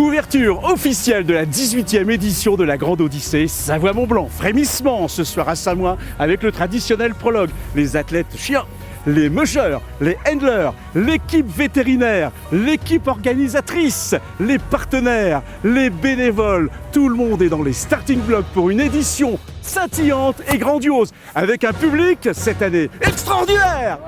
Ouverture officielle de la 18e édition de la Grande Odyssée Savoie-Mont-Blanc. Frémissement ce soir à Samoin avec le traditionnel prologue. Les athlètes chiens, les mushers, les handlers, l'équipe vétérinaire, l'équipe organisatrice, les partenaires, les bénévoles. Tout le monde est dans les starting blocks pour une édition scintillante et grandiose avec un public cette année extraordinaire.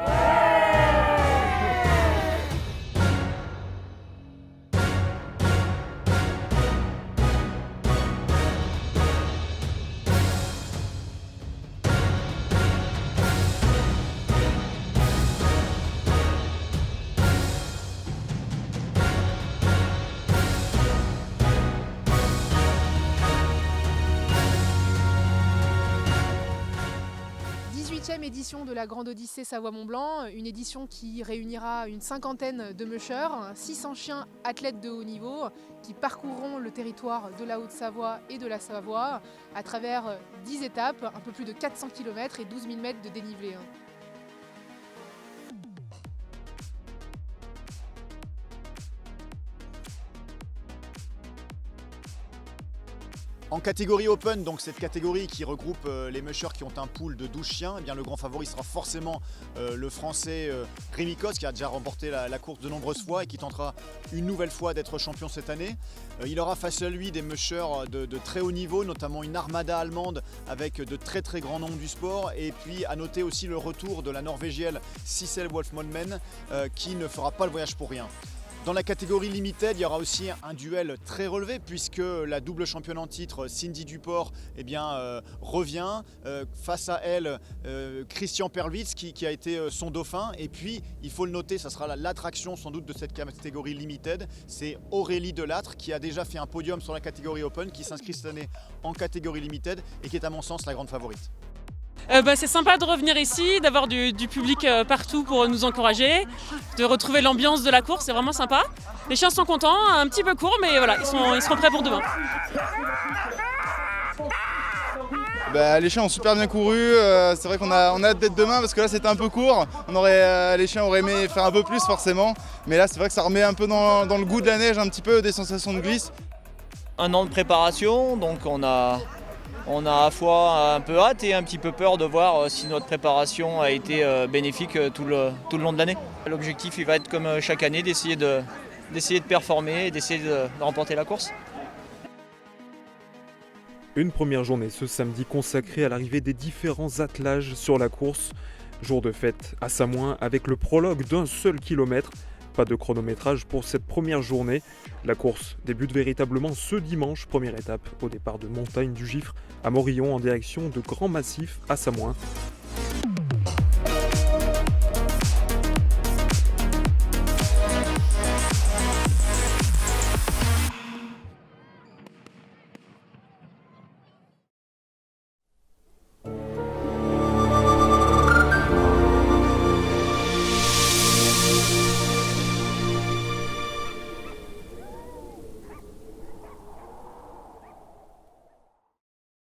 18e édition de la Grande Odyssée Savoie-Mont-Blanc, une édition qui réunira une cinquantaine de mushers, 600 chiens athlètes de haut niveau qui parcourront le territoire de la Haute-Savoie et de la Savoie à travers 10 étapes, un peu plus de 400 km et 12 000 mètres de dénivelé. En catégorie Open, donc cette catégorie qui regroupe les mushers qui ont un pool de 12 chiens, eh bien le grand favori sera forcément le français Rémi Cos qui a déjà remporté la course de nombreuses fois et qui tentera une nouvelle fois d'être champion cette année. Il aura face à lui des mushers de très haut niveau, notamment une armada allemande avec de très grands noms du sport. Et puis à noter aussi le retour de la Norvégienne Sissel Wolf-Molmen qui ne fera pas le voyage pour rien. Dans la catégorie Limited, il y aura aussi un duel très relevé puisque la double championne en titre Cindy Duport revient. Face à elle, Christian Perlwitz qui a été son dauphin. Et puis, il faut le noter, ça sera l'attraction sans doute de cette catégorie Limited. C'est Aurélie Delattre qui a déjà fait un podium sur la catégorie Open, qui s'inscrit cette année en catégorie Limited et qui est à mon sens la grande favorite. C'est sympa de revenir ici, d'avoir du public partout pour nous encourager, de retrouver l'ambiance de la course, c'est vraiment sympa. Les chiens sont contents, un petit peu court, mais voilà, ils seront prêts pour demain. Les chiens ont super bien couru, c'est vrai qu'on a hâte d'être demain parce que là c'était un peu court. Les chiens auraient aimé faire un peu plus forcément, mais là c'est vrai que ça remet un peu dans le goût de la neige, un petit peu des sensations de glisse. Un an de préparation, donc on a à la fois un peu hâte et un petit peu peur de voir si notre préparation a été bénéfique tout le long de l'année. L'objectif il va être comme chaque année d'essayer de performer et d'essayer de remporter la course. Une première journée ce samedi consacrée à l'arrivée des différents attelages sur la course. Jour de fête à Samoin avec le prologue d'un seul kilomètre. Pas de chronométrage pour cette première journée. La course débute véritablement ce dimanche, première étape au départ de Montagne du Gifre à Morillon en direction de Grand Massif à Samoin.